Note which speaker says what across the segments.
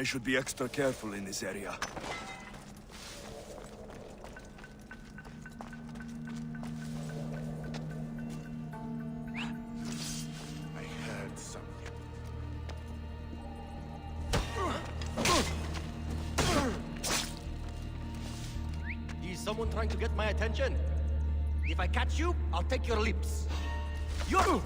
Speaker 1: I should be extra careful in this area.
Speaker 2: I heard something.
Speaker 3: Is someone trying to get my attention? If I catch you, I'll take your lips. You!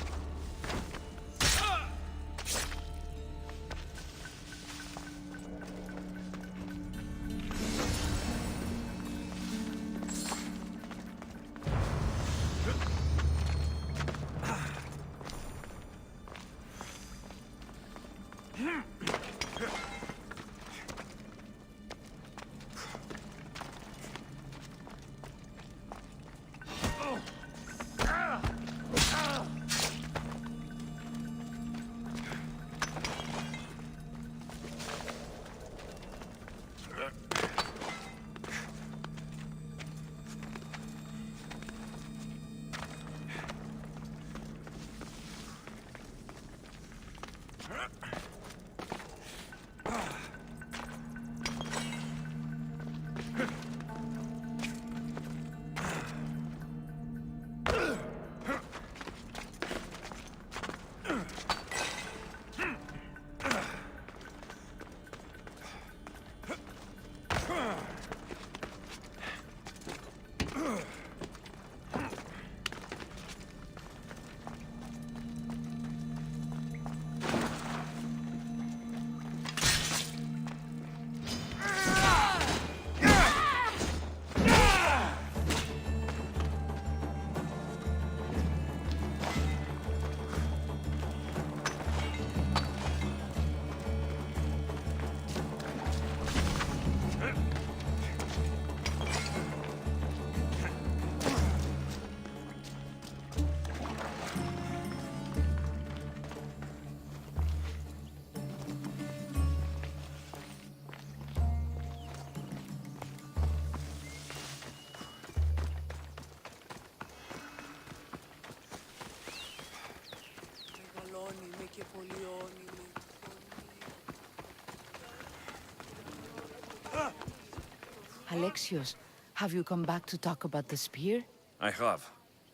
Speaker 4: Alexios, have you come back to talk about the spear?
Speaker 1: I have.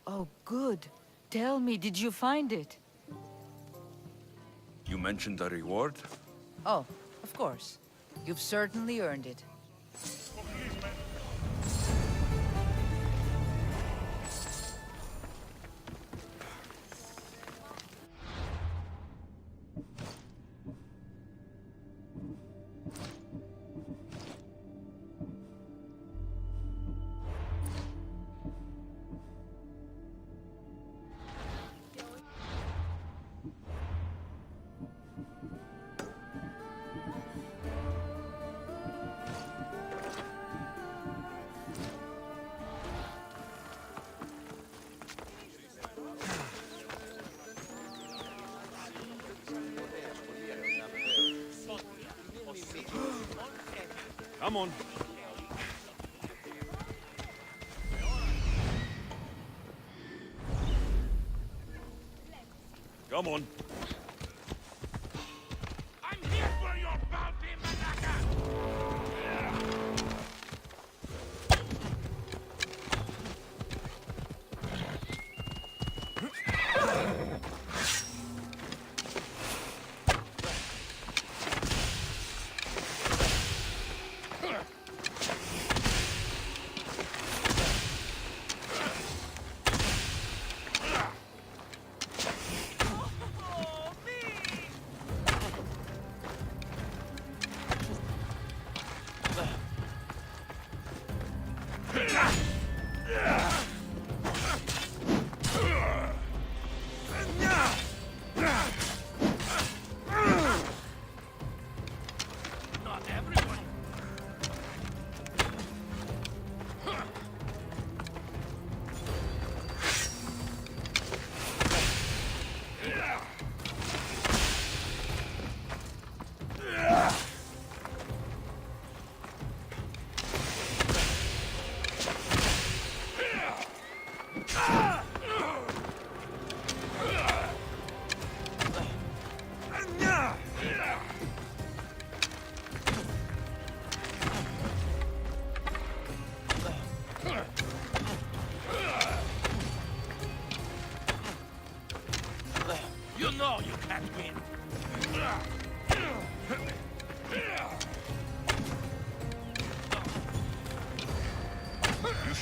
Speaker 4: Oh, good. Tell me, did you find it?
Speaker 1: You mentioned a reward?
Speaker 4: Oh, of course. You've certainly earned it.
Speaker 1: Come on. Come on.
Speaker 2: I'm here for your bounty, Malaka!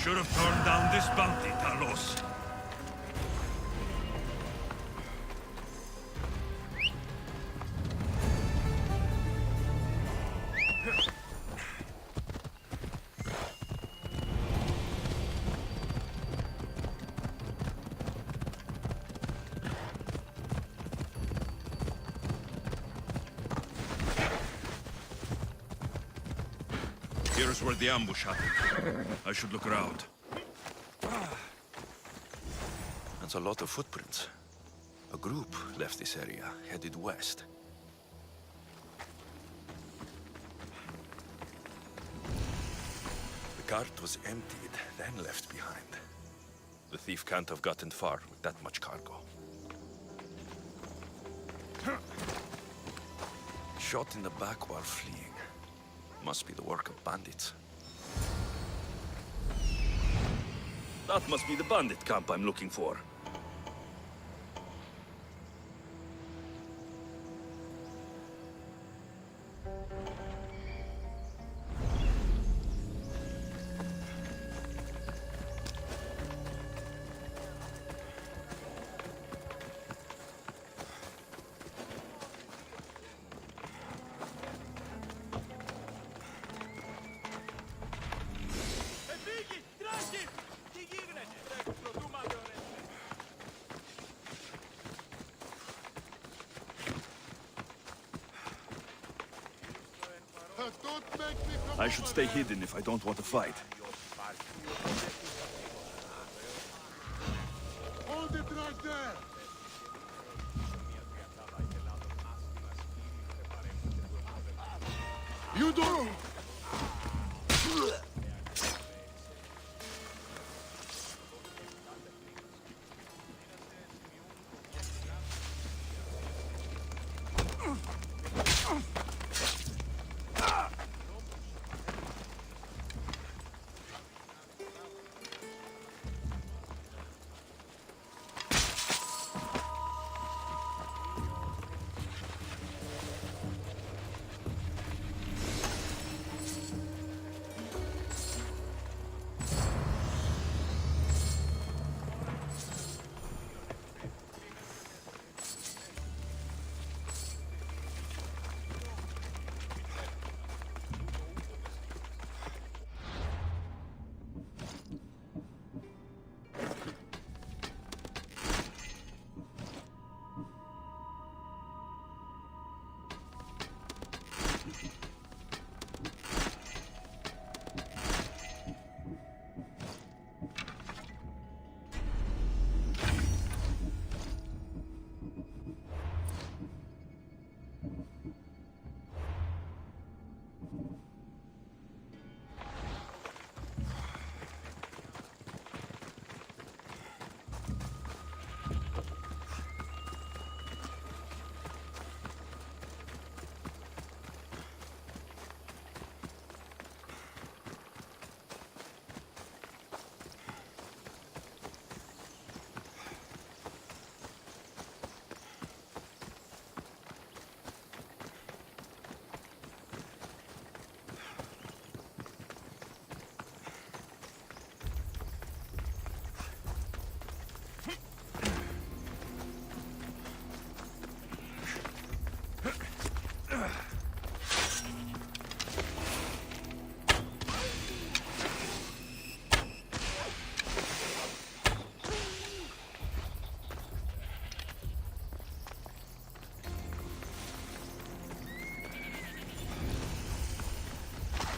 Speaker 1: should have turned down this bounty, Talos. Here's where the ambush happened. I should look around. That's a lot of footprints. A group left this area, headed west. The cart was emptied, then left behind. The thief can't have gotten far with that much cargo. Shot in the back while fleeing. Must be the work of bandits. That must be the bandit camp I'm looking for. I should stay hidden if I don't want to fight.
Speaker 2: Hold it right there! You do!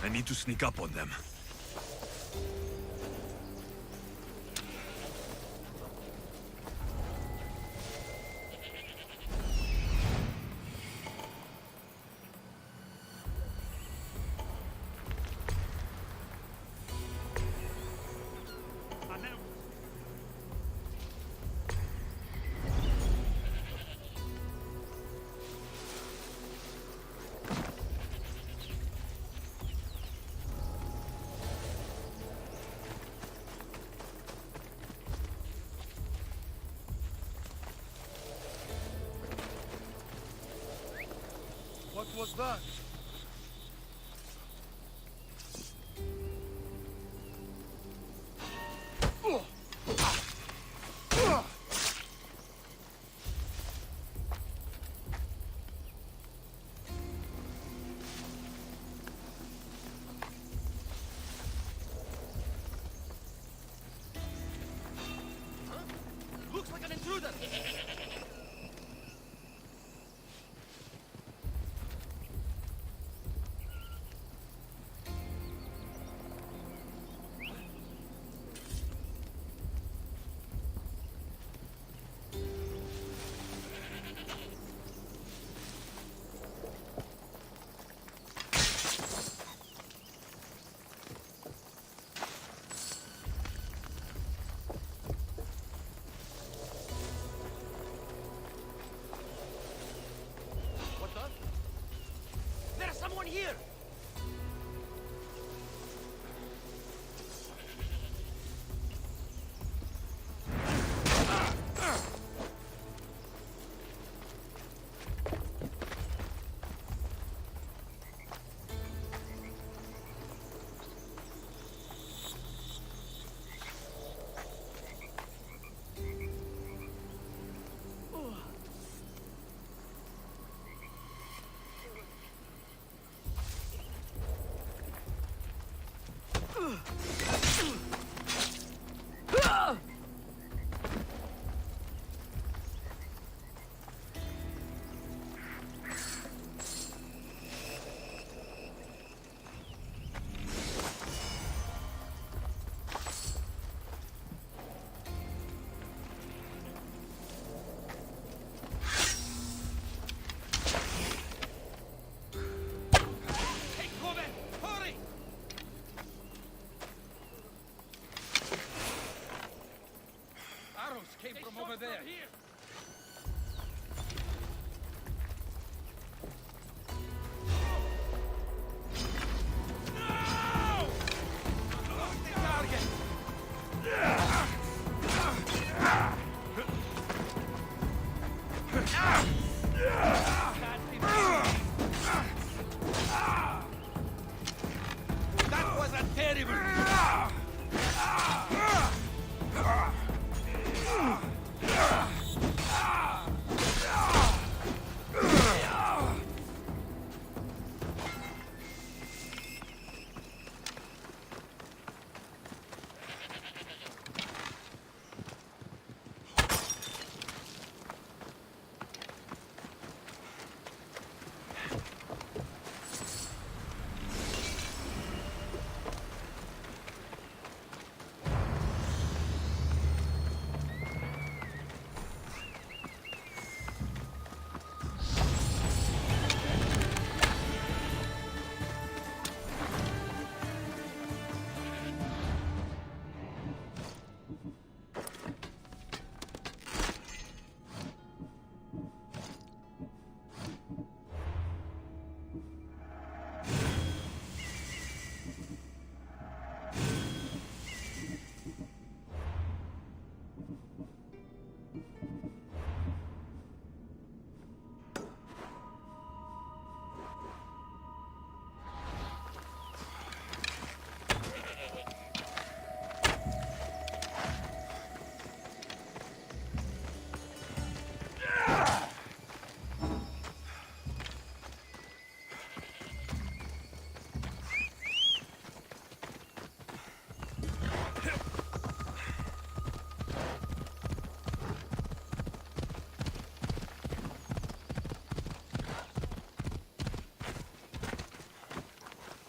Speaker 1: I need to sneak up on them.
Speaker 2: What was that? Came from over there.
Speaker 3: That was a terrible.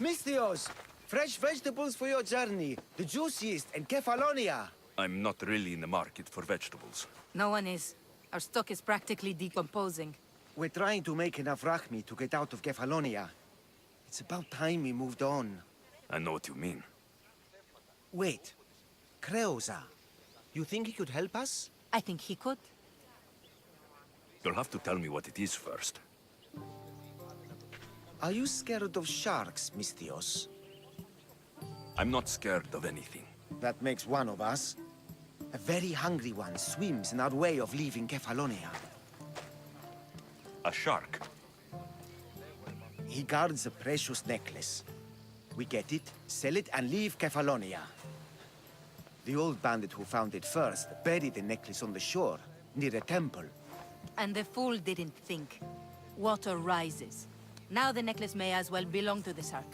Speaker 5: Misthios, fresh vegetables for your journey. The juiciest in Kefalonia.
Speaker 1: I'm not really in the market for vegetables.
Speaker 4: No one is. Our stock is practically decomposing.
Speaker 5: We're trying to make enough rachmi to get out of Kefalonia. It's about time we moved on.
Speaker 1: I know what you mean.
Speaker 5: Wait. Creosa. You think he could help us?
Speaker 4: I think he could.
Speaker 1: You'll have to tell me what it is first.
Speaker 5: Are you scared of sharks, Misthios?
Speaker 1: I'm not scared of anything.
Speaker 5: That makes one of us. A very hungry one swims in our way of leaving Kefalonia.
Speaker 1: A shark?
Speaker 5: He guards a precious necklace. We get it, sell it, and leave Kefalonia. The old bandit who found it first buried the necklace on the shore, near a temple.
Speaker 4: And the fool didn't think. Water rises. Now the necklace may as well belong to the shark.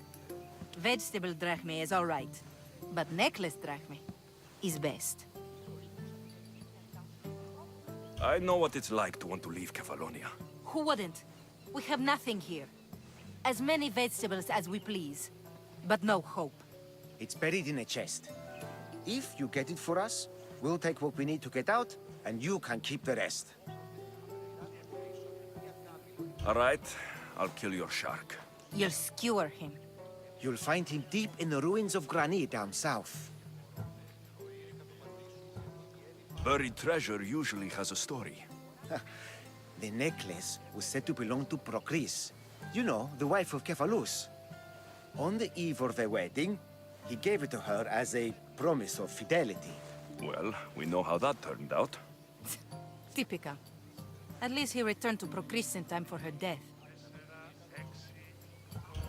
Speaker 4: Vegetable drachme is all right, but necklace drachme is best.
Speaker 1: I know what it's like to want to leave Kefalonia.
Speaker 4: Who wouldn't? We have nothing here. As many vegetables as we please, but no hope.
Speaker 5: It's buried in a chest. If you get it for us, we'll take what we need to get out, and you can keep the rest.
Speaker 1: All right, I'll kill your shark.
Speaker 4: You'll skewer him.
Speaker 5: You'll find him deep in the ruins of Granit down south.
Speaker 1: Buried treasure usually has a story.
Speaker 5: The necklace was said to belong to Procris. You know, the wife of Cephalus. On the eve of their wedding, he gave it to her as a promise of fidelity.
Speaker 1: Well, we know how that turned out.
Speaker 4: Typical. At least he returned to Procris in time for her death.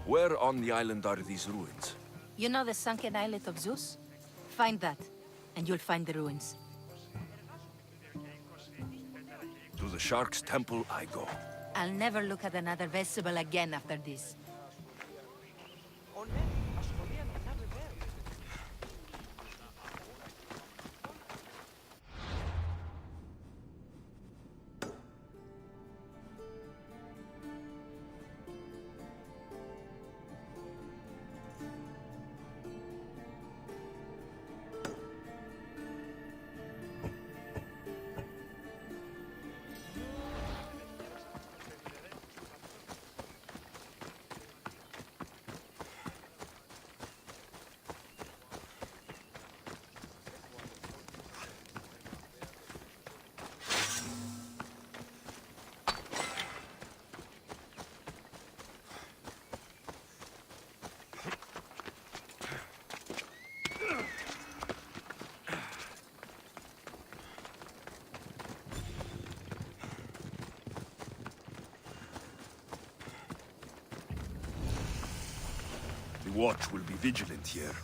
Speaker 1: Where on the island are these ruins?
Speaker 4: You know the sunken islet of Zeus? Find that, and you'll find the ruins.
Speaker 1: To the shark's temple I go.
Speaker 4: I'll never look at another vegetable again after this.
Speaker 1: The watch will be vigilant here.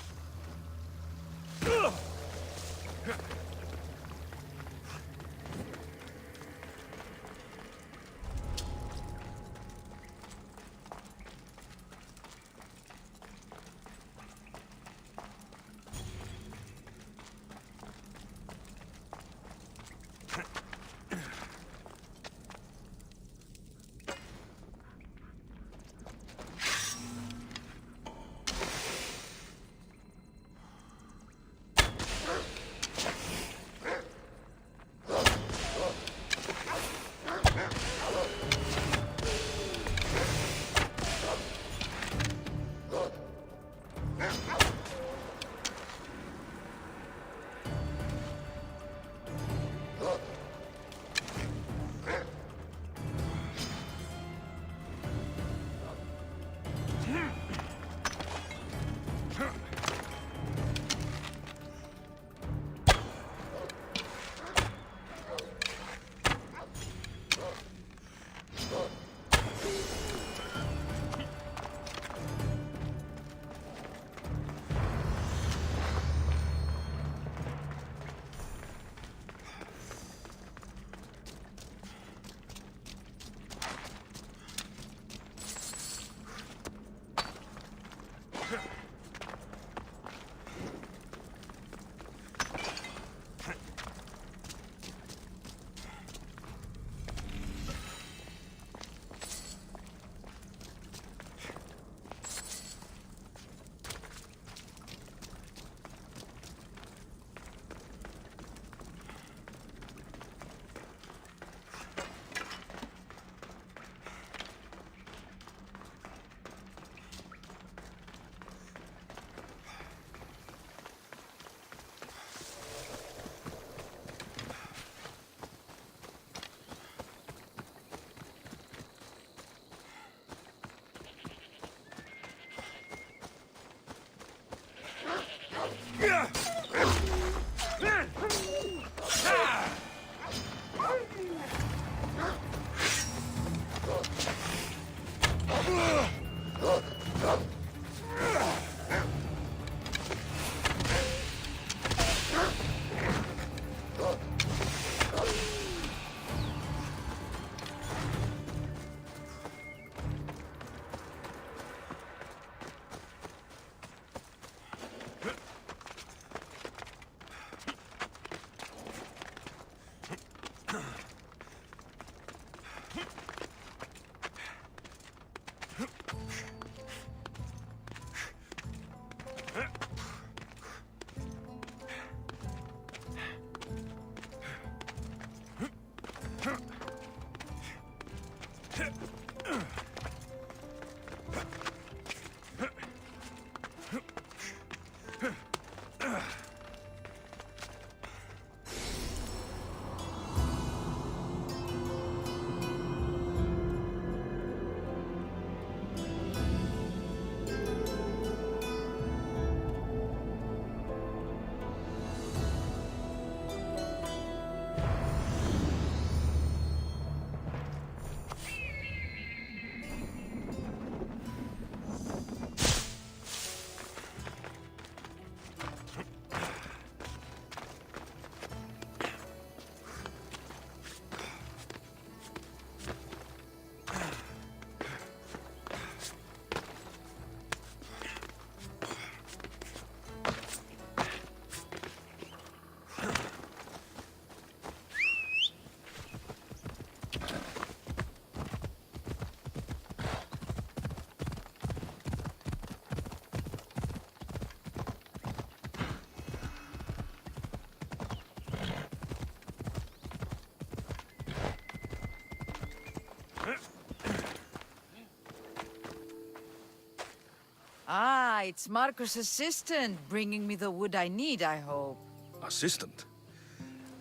Speaker 6: Ah, it's Marco's assistant bringing me the wood I need, I hope.
Speaker 1: Assistant?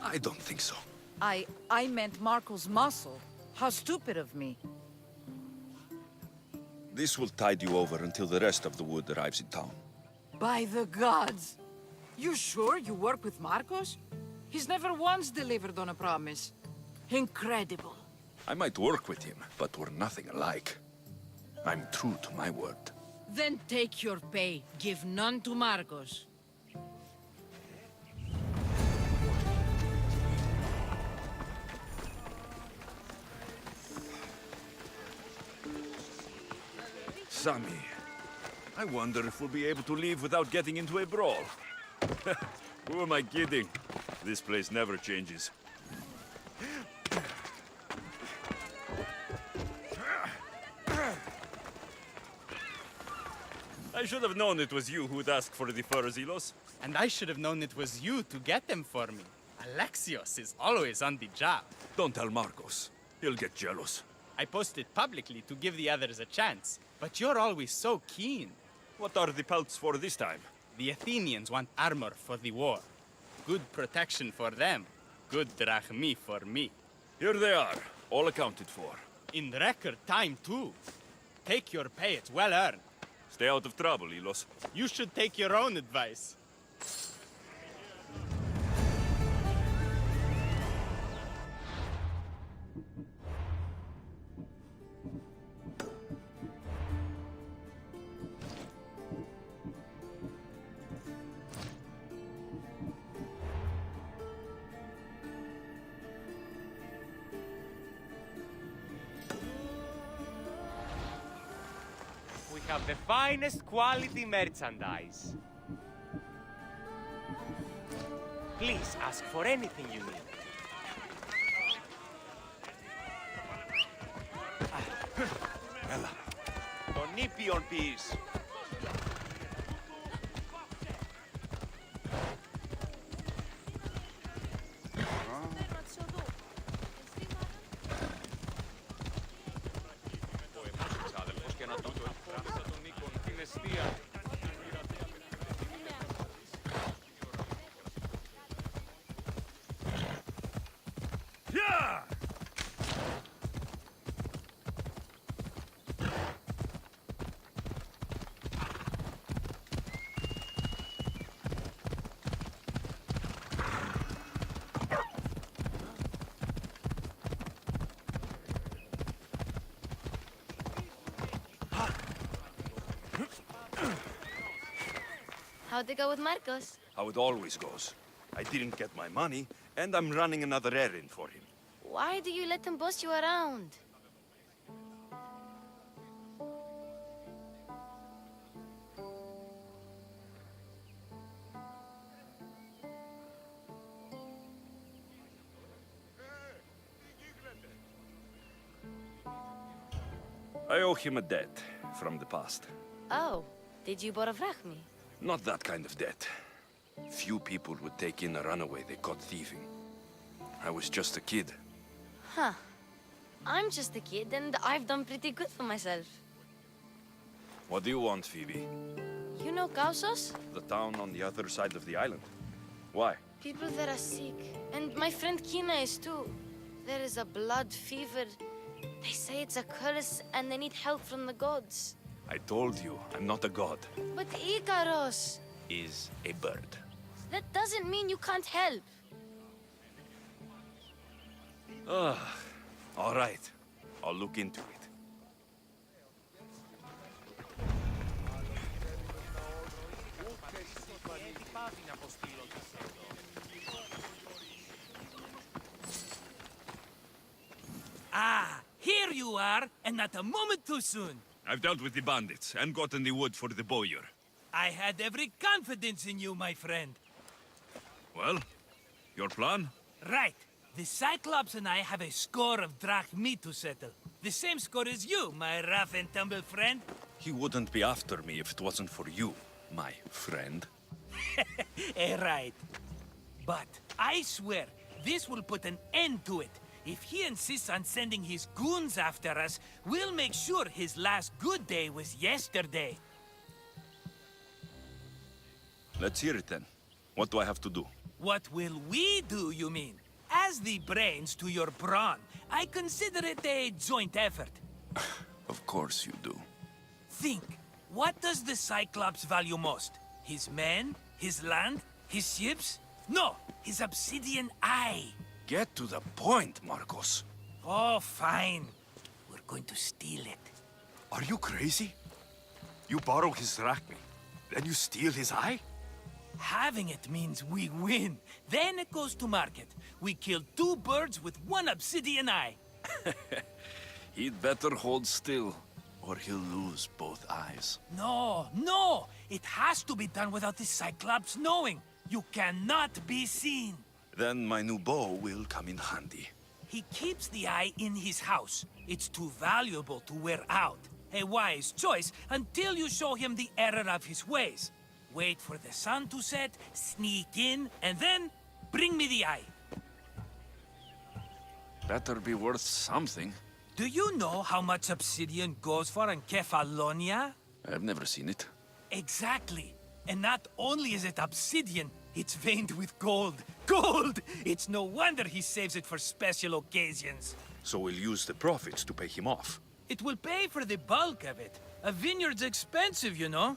Speaker 1: I don't think so.
Speaker 6: I meant Marco's muscle. How stupid of me.
Speaker 1: This will tide you over until the rest of the wood arrives in town.
Speaker 6: By the gods! You sure you work with Marcos? He's never once delivered on a promise. Incredible.
Speaker 1: I might work with him, but we're nothing alike. I'm true to my word.
Speaker 6: Then take your pay. Give none to Marcos.
Speaker 1: Sammy, I wonder if we'll be able to leave without getting into a brawl. Who am I kidding? This place never changes. I should have known it was you who'd ask for the furs, Ilos.
Speaker 7: And I should have known it was you to get them for me. Alexios is always on the job.
Speaker 1: Don't tell Marcos. He'll get jealous.
Speaker 7: I posted publicly to give the others a chance, but you're always so keen.
Speaker 1: What are the pelts for this time?
Speaker 7: The Athenians want armor for the war. Good protection for them. Good drachmi for me.
Speaker 1: Here they are, all accounted for.
Speaker 7: In record time, too. Take your pay, it's well earned.
Speaker 1: Stay out of trouble, Ilos.
Speaker 7: You should take your own advice.
Speaker 8: We have the finest quality merchandise. Please ask for anything you need. Τον ήπιον ποιείς.
Speaker 9: How'd it go with Marcos?
Speaker 1: How it always goes. I didn't get my money, and I'm running another errand for him.
Speaker 9: Why do you let him boss you around?
Speaker 1: I owe him a debt from the past.
Speaker 9: Oh, did you borrow drachmi?
Speaker 1: Not that kind of debt. Few people would take in a runaway they caught thieving. I was just a kid.
Speaker 9: Huh. I'm just a kid and I've done pretty good for myself.
Speaker 1: What do you want, Phoebe?
Speaker 9: You know Kausos?
Speaker 1: The town on the other side of the island. Why?
Speaker 9: People there are sick. And my friend Kina is too. There is a blood fever. They say it's a curse and they need help from the gods.
Speaker 1: I told you, I'm not a god.
Speaker 9: But Ikaros!
Speaker 1: Is a bird.
Speaker 9: That doesn't mean you can't help.
Speaker 1: All right. I'll look into it.
Speaker 2: Ah, here you are, and not a moment too soon.
Speaker 1: I've dealt with the bandits and gotten the wood for the bowyer.
Speaker 2: I had every confidence in you, my friend.
Speaker 1: Well, your plan?
Speaker 2: Right. The Cyclops and I have a score of drachmi to settle. The same score as you, my rough and tumble friend.
Speaker 1: He wouldn't be after me if it wasn't for you, my friend.
Speaker 2: Right. But I swear, this will put an end to it. If he insists on sending his goons after us, we'll make sure his last good day was yesterday.
Speaker 1: Let's hear it then. What do I have to do?
Speaker 2: What will we do, you mean? As the brains to your brawn, I consider it a joint effort.
Speaker 1: Of course you do.
Speaker 2: Think, what does the Cyclops value most? His men? His land? His ships? No, his obsidian eye.
Speaker 1: Get to the point, Marcos.
Speaker 2: Oh, fine. We're going to steal it.
Speaker 1: Are you crazy? You borrow his drachmi, then you steal his eye?
Speaker 2: Having it means we win. Then it goes to market. We kill 2 birds with 1 obsidian eye.
Speaker 1: He'd better hold still, or he'll lose both eyes.
Speaker 2: No, no! It has to be done without the Cyclops knowing. You cannot be seen.
Speaker 1: Then my new bow will come in handy.
Speaker 2: He keeps the eye in his house. It's too valuable to wear out. A wise choice until you show him the error of his ways. Wait for the sun to set, sneak in, and then bring me the eye.
Speaker 1: Better be worth something.
Speaker 2: Do you know how much obsidian goes for in Kefalonia?
Speaker 1: I've never seen it.
Speaker 2: Exactly. And not only is it obsidian, it's veined with gold. Gold! It's no wonder he saves it for special occasions.
Speaker 1: So we'll use the profits to pay him off.
Speaker 2: It will pay for the bulk of it. A vineyard's expensive, you know.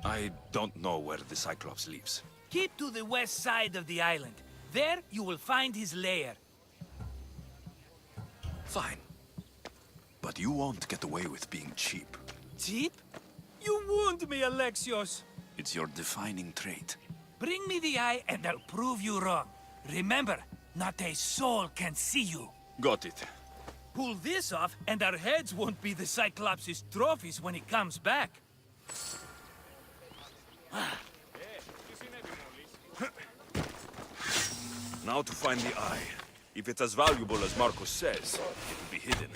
Speaker 1: I don't know where the Cyclops lives.
Speaker 2: Keep to the west side of the island. There you will find his lair.
Speaker 1: Fine. But you won't get away with being cheap.
Speaker 2: Cheap? You wound me, Alexios.
Speaker 1: It's your defining trait.
Speaker 2: Bring me the eye and I'll prove you wrong. Remember, not a soul can see you.
Speaker 1: Got it.
Speaker 2: Pull this off and our heads won't be the Cyclops' trophies when he comes back.
Speaker 1: Now to find the eye. If it's as valuable as Marcos says, it will be hidden.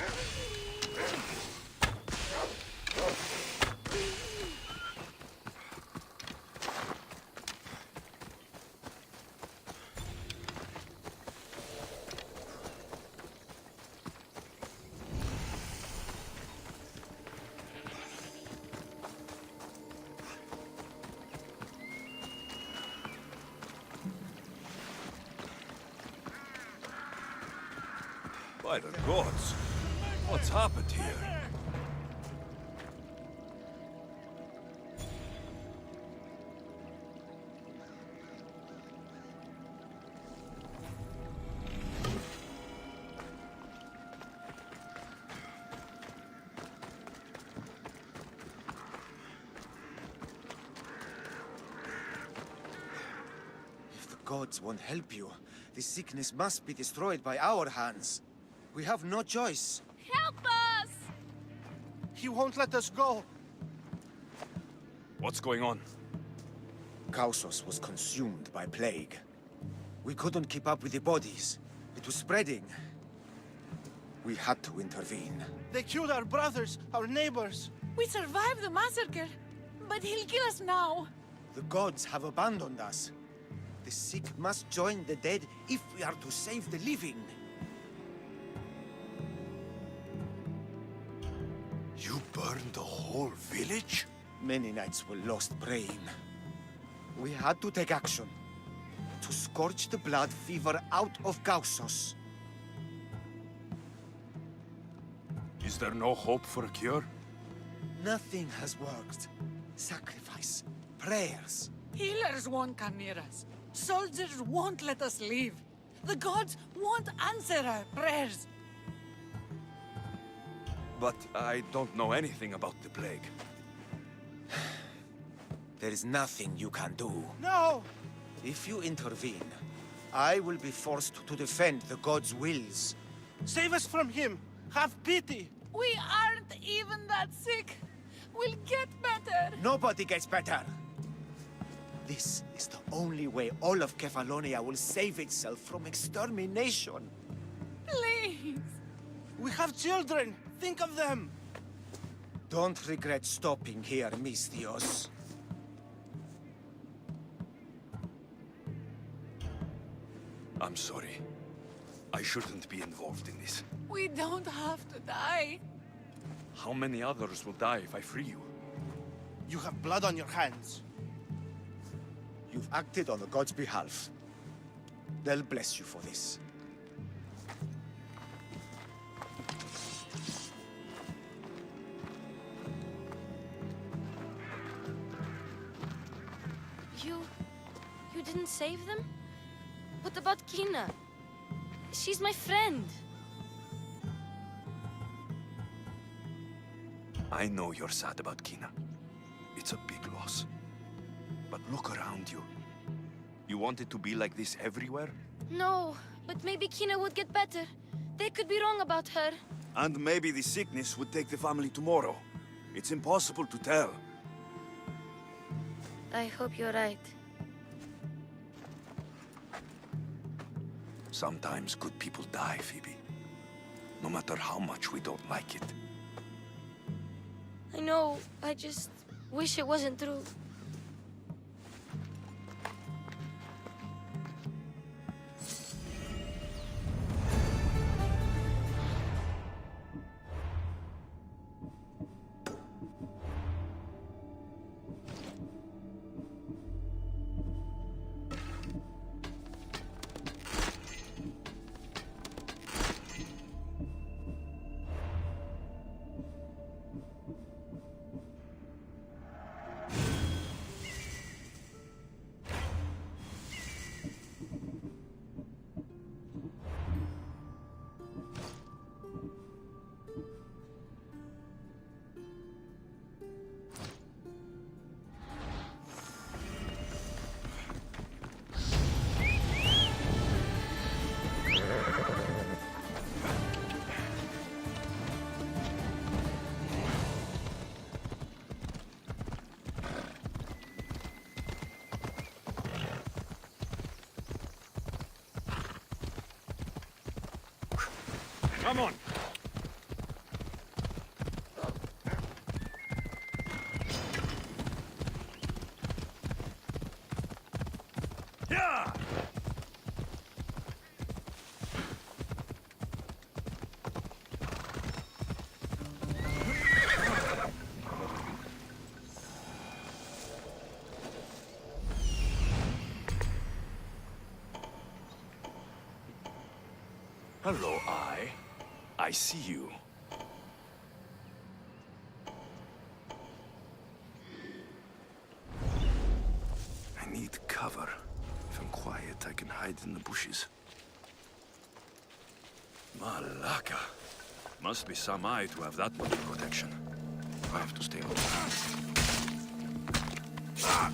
Speaker 1: By the gods, what's happened here?
Speaker 5: If the gods won't help you, this sickness must be destroyed by our hands. We have no choice.
Speaker 9: Help us!
Speaker 3: He won't let us go.
Speaker 1: What's going on?
Speaker 5: Kausos was consumed by plague. We couldn't keep up with the bodies. It was spreading. We had to intervene.
Speaker 3: They killed our brothers, our neighbors.
Speaker 6: We survived the massacre, but he'll kill us now.
Speaker 5: The gods have abandoned us. The sick must join the dead if we are to save the living.
Speaker 1: You burned the whole village?
Speaker 5: Many nights were lost praying. We had to take action. To scorch the blood fever out of Kausos.
Speaker 1: Is there no hope for a cure?
Speaker 5: Nothing has worked. Sacrifice, prayers.
Speaker 6: Healers won't come near us. Soldiers won't let us leave. The gods won't answer our prayers.
Speaker 1: But I don't know anything about the plague.
Speaker 5: There is nothing you can do.
Speaker 3: No!
Speaker 5: If you intervene, I will be forced to defend the gods' wills.
Speaker 3: Save us from him! Have pity!
Speaker 6: We aren't even that sick. We'll get better.
Speaker 5: Nobody gets better. This is the only way all of Kefalonia will save itself from extermination.
Speaker 6: Please.
Speaker 3: We have children! Think of them!
Speaker 5: Don't regret stopping here, Misthios.
Speaker 1: I'm sorry. I shouldn't be involved in this.
Speaker 6: We don't have to die.
Speaker 1: How many others will die if I free you?
Speaker 3: You have blood on your hands.
Speaker 5: You've acted on the gods' behalf. They'll bless you for this.
Speaker 9: You didn't save them? What about Kina? She's my friend.
Speaker 1: I know you're sad about Kina. It's a big loss. But look around you. You want it to be like this everywhere?
Speaker 9: No, but maybe Kina would get better. They could be wrong about her.
Speaker 1: And maybe the sickness would take the family tomorrow. It's impossible to tell.
Speaker 9: I hope you're right.
Speaker 1: Sometimes good people die, Phoebe. No matter how much we don't like it.
Speaker 9: I know, I just wish it wasn't true.
Speaker 1: Come on! Yeah! Hello, I see you. I need cover. If I'm quiet, I can hide in the bushes. Malaka. Must be some eye to have that much protection. I have to stay on. Ah!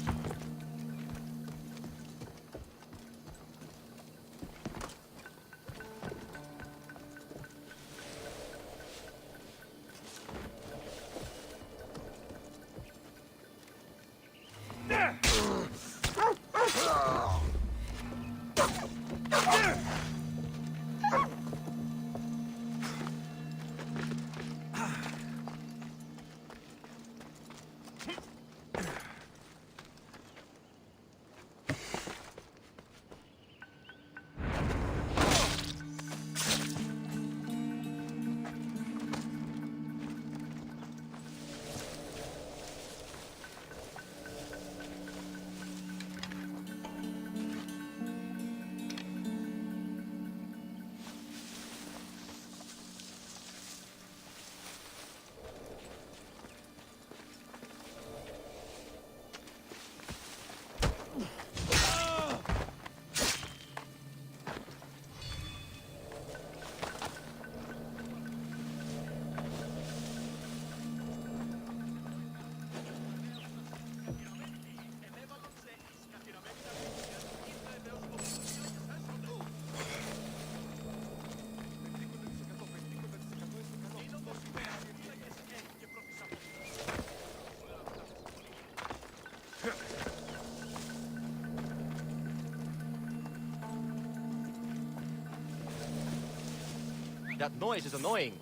Speaker 3: That noise is annoying.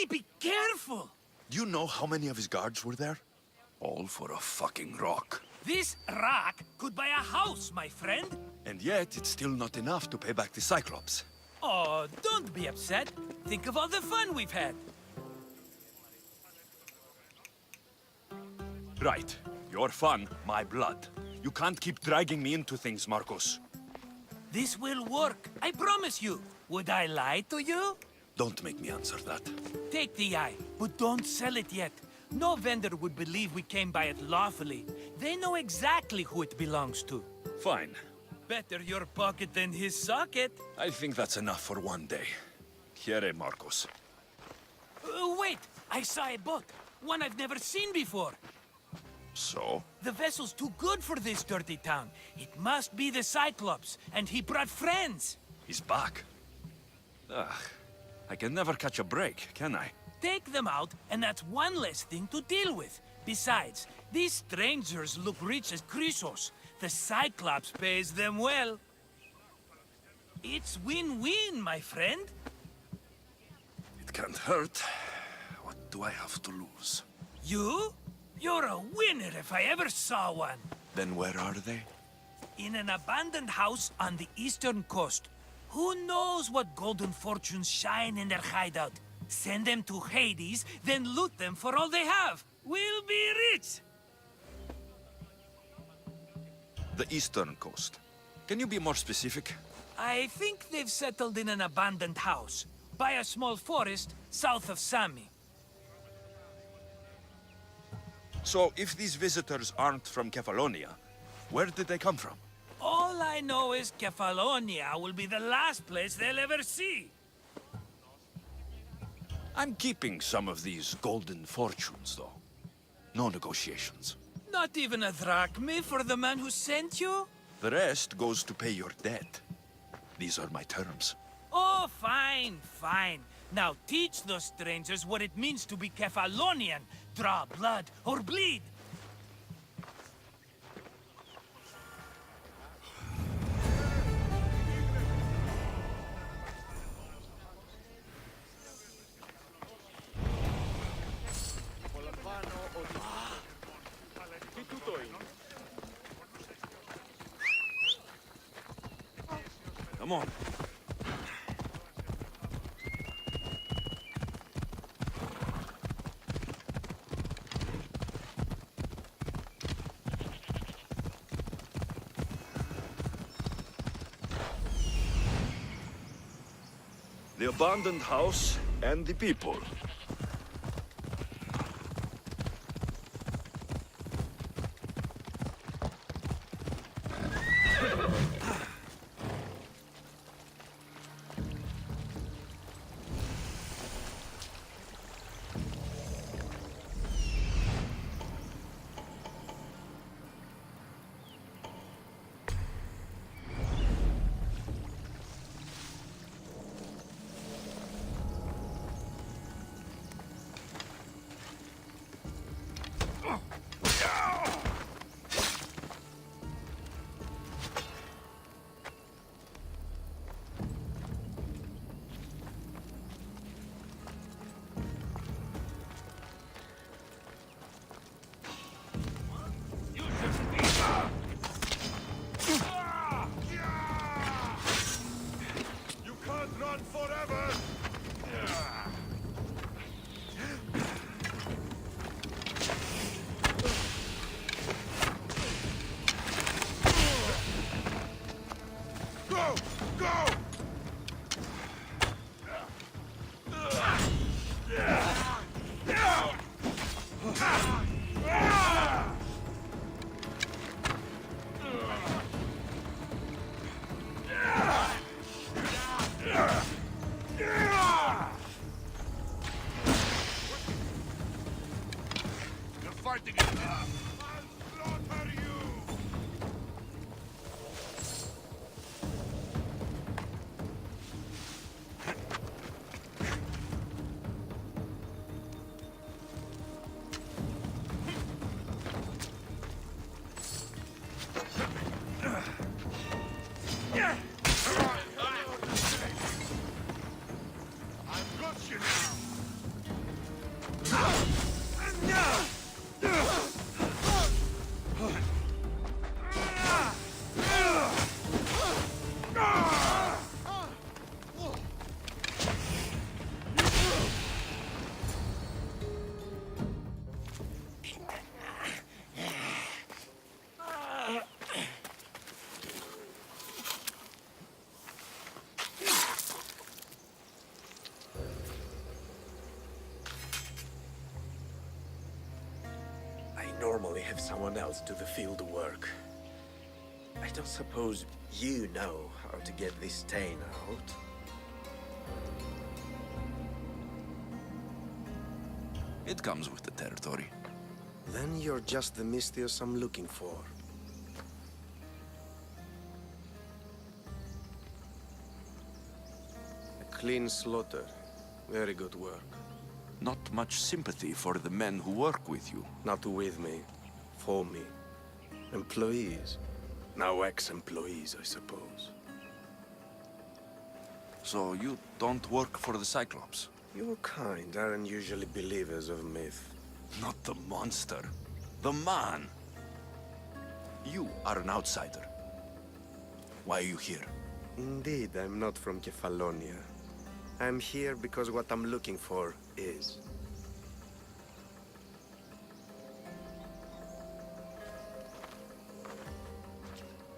Speaker 2: Be careful!
Speaker 1: Do you know how many of his guards were there? All for a fucking rock.
Speaker 2: This rock could buy a house, my friend.
Speaker 1: And yet, it's still not enough to pay back the Cyclops.
Speaker 2: Oh, don't be upset. Think of all the fun we've had.
Speaker 1: Right. Your fun, my blood. You can't keep dragging me into things, Marcos.
Speaker 2: This will work, I promise you. Would I lie to you?
Speaker 1: Don't make me answer that.
Speaker 2: Take the eye, but don't sell it yet. No vendor would believe we came by it lawfully. They know exactly who it belongs to.
Speaker 1: Fine.
Speaker 2: Better your pocket than his socket.
Speaker 1: I think that's enough for one day. Here, Marcos.
Speaker 2: Wait! I saw a boat. One I've never seen before.
Speaker 1: So?
Speaker 2: The vessel's too good for this dirty town. It must be the Cyclops, and he brought friends.
Speaker 1: He's back. Ugh. I can never catch a break, can I?
Speaker 2: Take them out, and that's one less thing to deal with. Besides, these strangers look rich as Chrysos. The Cyclops pays them well. It's win-win, my friend.
Speaker 1: It can't hurt. What do I have to lose?
Speaker 2: You? You're a winner if I ever saw one.
Speaker 1: Then where are they?
Speaker 2: In an abandoned house on the eastern coast. Who knows what golden fortunes shine in their hideout? Send them to Hades, then loot them for all they have. We'll be rich!
Speaker 1: The eastern coast. Can you be more specific?
Speaker 2: I think they've settled in an abandoned house, by a small forest south of Sami.
Speaker 1: So, if these visitors aren't from Kefalonia, where did they come from?
Speaker 2: All I know is Kefalonia will be the last place they'll ever see.
Speaker 1: I'm keeping some of these golden fortunes, though. No negotiations.
Speaker 2: Not even a drachme for the man who sent you?
Speaker 1: The rest goes to pay your debt. These are my terms.
Speaker 2: Oh, fine, fine. Now teach those strangers what it means to be Kefalonian. Draw blood or bleed.
Speaker 1: Come on. The abandoned house and the people.
Speaker 10: Normally have someone else do the field work. I don't suppose you know how to get this stain out.
Speaker 1: It comes with the territory.
Speaker 10: Then you're just the Mystios I'm looking for. A clean slaughter. Very good work.
Speaker 1: Not much sympathy for the men who work with you.
Speaker 10: Not with me. For me. Employees. Now ex-employees, I suppose.
Speaker 1: So you don't work for the Cyclops?
Speaker 10: Your kind aren't usually believers of myth.
Speaker 1: Not the monster. The man. You are an outsider. Why are you here?
Speaker 10: Indeed, I'm not from Kefalonia. I'm here because what I'm looking for is.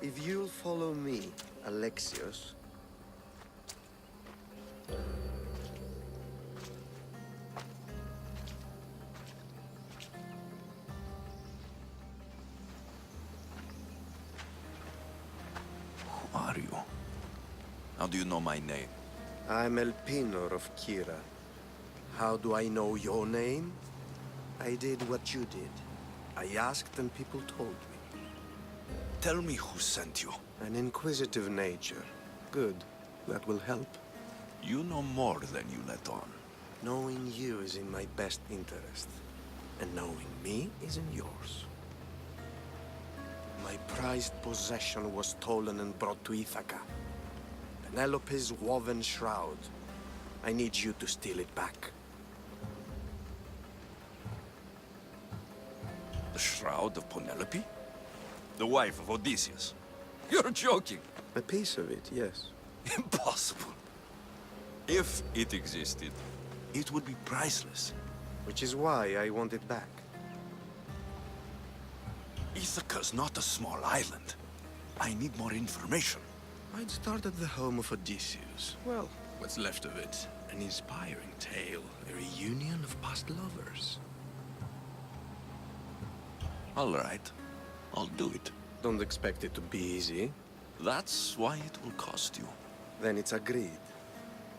Speaker 10: If you'll follow me, Alexios.
Speaker 1: Who are you? How do you know my name?
Speaker 10: I'm Elpinor of Kira. How do I know your name? I did what you did. I asked and people told me.
Speaker 1: Tell me who sent you.
Speaker 10: An inquisitive nature. Good. That will help.
Speaker 1: You know more than you let on.
Speaker 10: Knowing you is in my best interest. And knowing me is in yours. My prized possession was stolen and brought to Ithaca. Penelope's woven shroud. I need you to steal it back.
Speaker 1: The shroud of Penelope? The wife of Odysseus? You're joking!
Speaker 10: A piece of it, yes.
Speaker 1: Impossible. If it existed, it would be priceless.
Speaker 10: Which is why I want it back.
Speaker 1: Ithaca's not a small island. I need more information.
Speaker 10: I'd start at the home of Odysseus. Well, what's left of it? An inspiring tale, a reunion of past lovers.
Speaker 1: All right. I'll do it.
Speaker 10: Don't expect it to be easy.
Speaker 1: That's why it will cost you.
Speaker 10: Then it's agreed.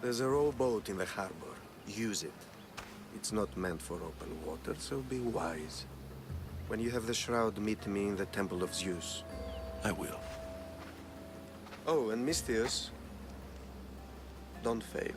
Speaker 10: There's a rowboat in the harbor. Use it. It's not meant for open water, so be wise. When you have the shroud, meet me in the Temple of Zeus.
Speaker 1: I will.
Speaker 10: Oh, and Misthios, don't fail.